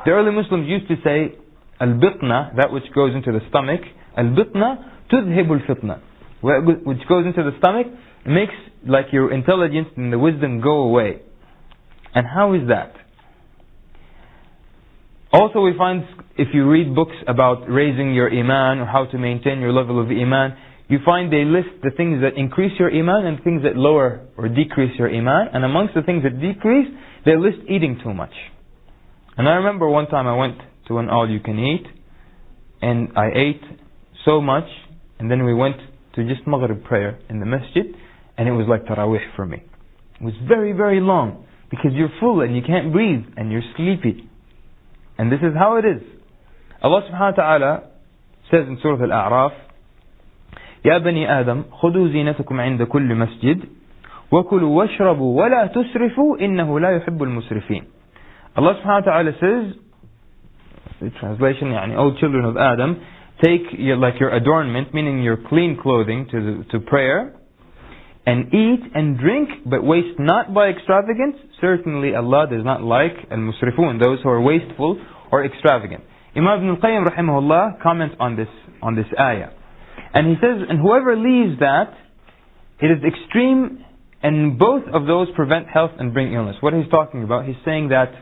The early Muslims used to say, al-bitna, that which goes into the stomach, al-bitna tudhibu al-fitna, which goes into the stomach, makes like your intelligence and the wisdom go away. And how is that? Also we find, if you read books about raising your iman or how to maintain your level of iman, you find they list the things that increase your iman and things that lower or decrease your iman. And amongst the things that decrease, they list eating too much. And I remember one time I went to an all-you-can-eat, and I ate so much, and then we went to just Maghrib prayer in the masjid, and it was like Tarawih for me. It was very, very long, because you're full and you can't breathe, and you're sleepy. And this is how it is. Allah subhanahu wa ta'ala says in Surah Al-A'raf, يا بني آدم خذوا زينتكم عند كل مسجد وكلوا واشربوا ولا تسرفوا إنه لا يحب المسرفين. Allah subhanahu wa ta'ala says, the translation, يعني, O children of Adam, take your adornment, meaning your clean clothing, to prayer, and eat and drink, but waste not by extravagance. Certainly Allah does not like al-musrifun, those who are wasteful or extravagant. Imam Ibn al-Qayyim rahimahullah comments on this ayah. And he says, and whoever leaves that, it is extreme, and both of those prevent health and bring illness. What he's talking about, he's saying that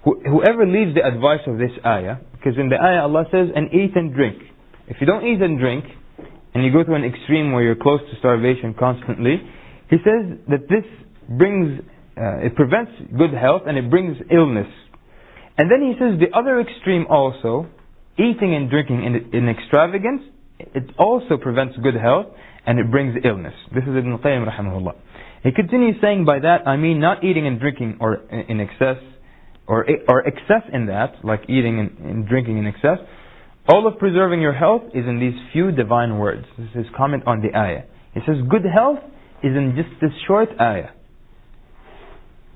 whoever leaves the advice of this ayah, because in the ayah Allah says, and eat and drink. If you don't eat and drink, and you go to an extreme where you're close to starvation constantly, he says that this brings, it prevents good health and it brings illness. And then he says the other extreme also, eating and drinking in extravagance, it also prevents good health and it brings illness. This is Ibn Qayyim rahimahullah. He continues saying, by that I mean not eating and drinking or in excess, or excess in that, like eating and drinking in excess. All of preserving your health is in these few divine words. This is his comment on the ayah. He says good health is in just this short ayah,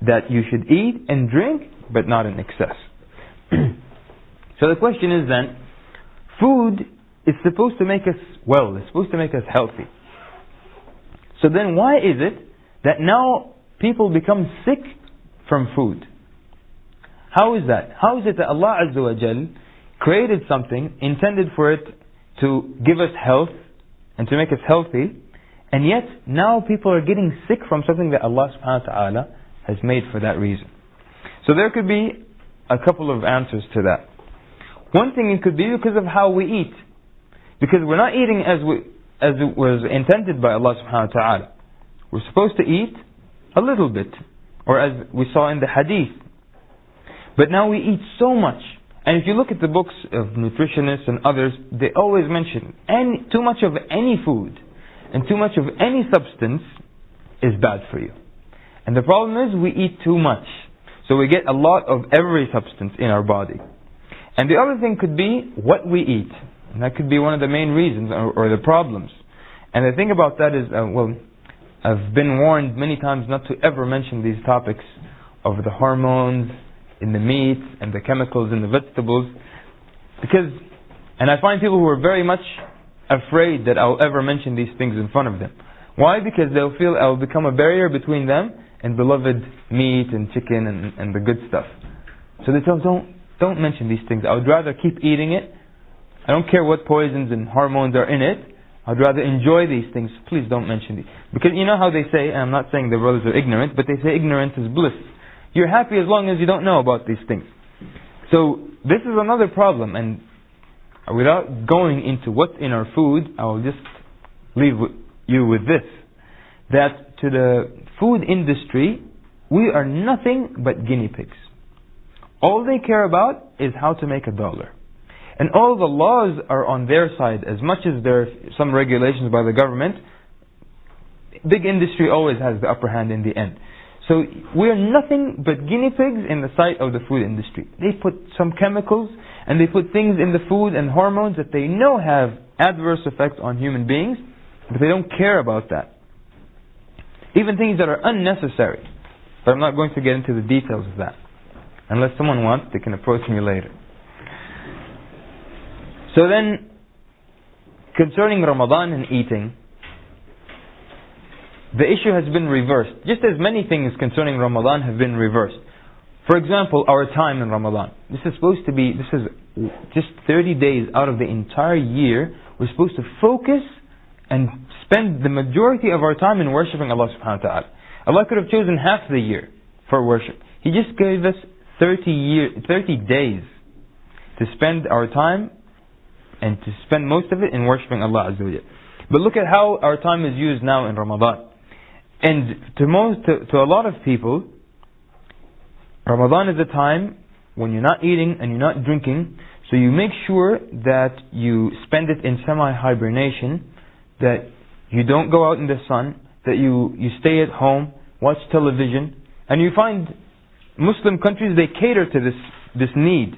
that you should eat and drink but not in excess. So the question is then, food is supposed to make us well, it's supposed to make us healthy. So then why is it that now people become sick from food? How is that? How is it that Allah Azza wa Jal created something intended for it to give us health and to make us healthy, and yet now people are getting sick from something that Allah subhanahu wa ta'ala has made for that reason? So there could be a couple of answers to that. One thing it could be because of how we eat. Because we're not eating as it was intended by Allah subhanahu wa ta'ala. We're supposed to eat a little bit, or as we saw in the hadith. But now we eat so much. And if you look at the books of nutritionists and others, they always mention too much of any food and too much of any substance is bad for you. And the problem is we eat too much. So we get a lot of every substance in our body. And the other thing could be what we eat. And that could be one of the main reasons or the problems. And the thing about that is, I've been warned many times not to ever mention these topics of the hormones in the meat and the chemicals in the vegetables, and I find people who are very much afraid that I'll ever mention these things in front of them. Why? Because they'll feel I'll become a barrier between them and beloved meat and chicken and the good stuff. So they tell them, don't mention these things. I would rather keep eating it. I don't care what poisons and hormones are in it. I'd rather enjoy these things. Please don't mention these. Because you know how they say, and I'm not saying the brothers are ignorant, but they say ignorance is bliss. You're happy as long as you don't know about these things. So this is another problem, and without going into what's in our food, I will just leave you with this. That to the food industry, we are nothing but guinea pigs. All they care about is how to make $1. And all the laws are on their side. As much as there are some regulations by the government, big industry always has the upper hand in the end. So we're nothing but guinea pigs in the sight of the food industry. They put some chemicals and they put things in the food and hormones that they know have adverse effects on human beings, but they don't care about that. Even things that are unnecessary. But I'm not going to get into the details of that. Unless someone wants, they can approach me later. So then, concerning Ramadan and eating, the issue has been reversed. Just as many things concerning Ramadan have been reversed. For example, our time in Ramadan. This is supposed to be, this is just 30 days out of the entire year. We're supposed to focus and spend the majority of our time in worshipping Allah subhanahu wa ta'ala. Allah could have chosen half the year for worship. He just gave us 30 days to spend our time and to spend most of it in worshipping Allah Azza wa Jal. But look at how our time is used now in Ramadan. And to a lot of people, Ramadan is a time when you're not eating and you're not drinking, so you make sure that you spend it in semi-hibernation, that you don't go out in the sun, that you stay at home, watch television, and you find Muslim countries, they cater to this need.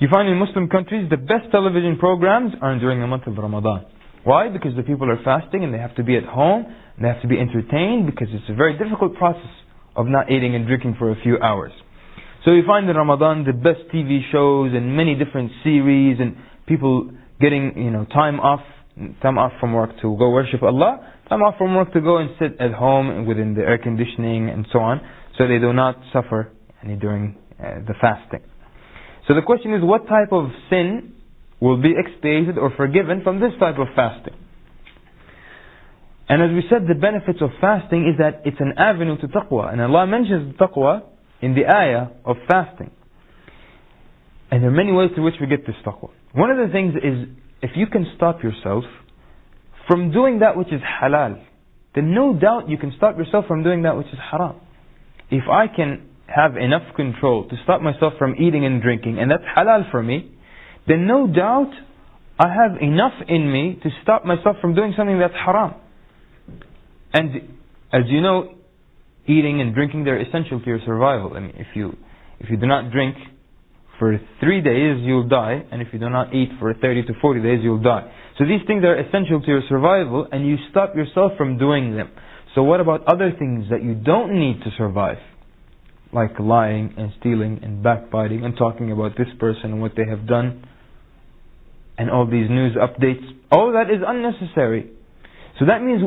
You find in Muslim countries the best television programs are during the month of Ramadan. Why? Because the people are fasting and they have to be at home and they have to be entertained, because it's a very difficult process of not eating and drinking for a few hours. So you find in Ramadan the best TV shows and many different series, and people getting time off from work to go worship Allah, time off from work to go and sit at home within the air conditioning and so on, so they do not suffer any during the fasting. So the question is, what type of sin will be expiated or forgiven from this type of fasting? And as we said, the benefits of fasting is that it's an avenue to taqwa. And Allah mentions taqwa in the ayah of fasting. And there are many ways through which we get this taqwa. One of the things is, if you can stop yourself from doing that which is halal, then no doubt you can stop yourself from doing that which is haram. If I can have enough control to stop myself from eating and drinking, and that's halal for me, then no doubt I have enough in me to stop myself from doing something that's haram. And as you know, eating and drinking, they're essential to your survival. I mean, if you do not drink for 3 days, you'll die, and if you do not eat for 30 to 40 days, you'll die. So these things are essential to your survival, and you stop yourself from doing them. So what about other things that you don't need to survive? Like lying and stealing and backbiting and talking about this person and what they have done, and all these news updates. All that is unnecessary. So that means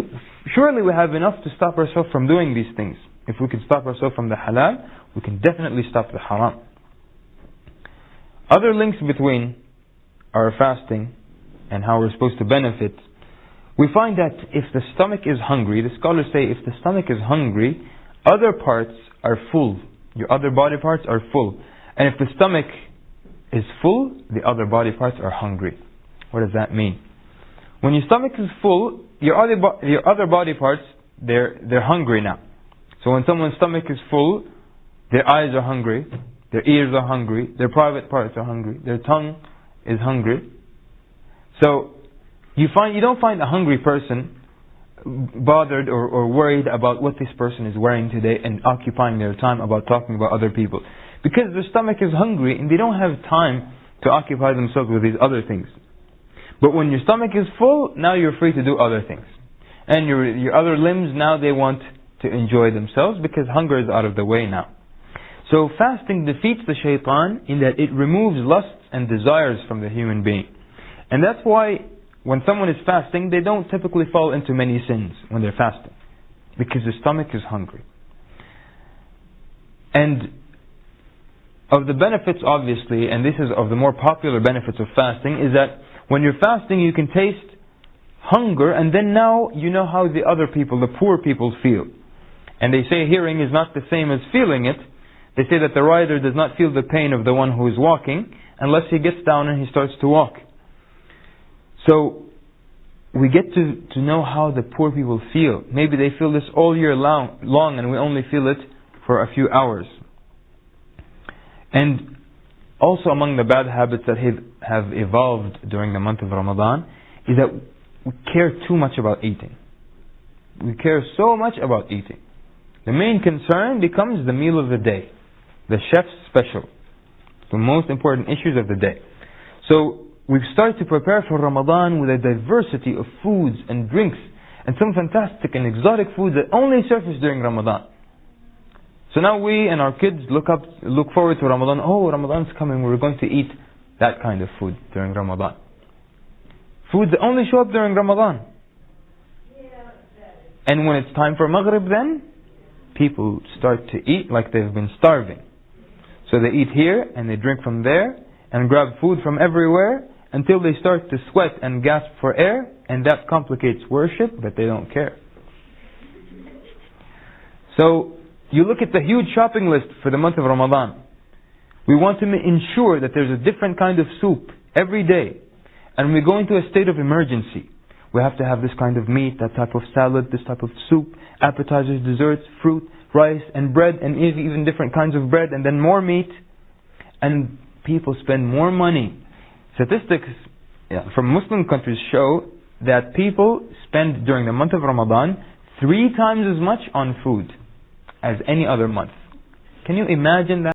surely we have enough to stop ourselves from doing these things. If we can stop ourselves from the halal, we can definitely stop the haram. Other links between our fasting and how we're supposed to benefit, we find that if the stomach is hungry, the scholars say if the stomach is hungry, other parts are full. Your other body parts are full. And if the stomach is full, the other body parts are hungry. What does that mean? When your stomach is full, your other body parts, they're hungry now. So when someone's stomach is full, their eyes are hungry, their ears are hungry, their private parts are hungry, their tongue is hungry. So you don't find a hungry person bothered or worried about what this person is wearing today and occupying their time about talking about other people. Because their stomach is hungry and they don't have time to occupy themselves with these other things. But when your stomach is full, now you're free to do other things. And your other limbs, now they want to enjoy themselves because hunger is out of the way now. So fasting defeats the shaitan in that it removes lusts and desires from the human being. And that's why when someone is fasting, they don't typically fall into many sins when they're fasting, because their stomach is hungry. And of the benefits, obviously, and this is of the more popular benefits of fasting, is that when you're fasting, you can taste hunger, and then now you know how the other people, the poor people, feel. And they say hearing is not the same as feeling it. They say that the rider does not feel the pain of the one who is walking unless he gets down and he starts to walk. So we get to know how the poor people feel. Maybe they feel this all year long and we only feel it for a few hours. And also among the bad habits that have evolved during the month of Ramadan is that we care too much about eating. We care so much about eating. The main concern becomes the meal of the day, the chef's special, the most important issues of the day. So we've started to prepare for Ramadan with a diversity of foods and drinks and some fantastic and exotic foods that only surface during Ramadan. So now we and our kids look forward to Ramadan. Oh, Ramadan's coming, we're going to eat that kind of food during Ramadan. Foods that only show up during Ramadan. And when it's time for Maghrib, then people start to eat like they've been starving. So they eat here and they drink from there and grab food from everywhere until they start to sweat and gasp for air, and that complicates worship, but they don't care. So you look at the huge shopping list for the month of Ramadan. We want to ensure that there's a different kind of soup every day. And we go into a state of emergency. We have to have this kind of meat, that type of salad, this type of soup, appetizers, desserts, fruit, rice, and bread, and even different kinds of bread, and then more meat. And people spend more money. Statistics from Muslim countries show that people spend during the month of Ramadan 3 times as much on food as any other month. Can you imagine that?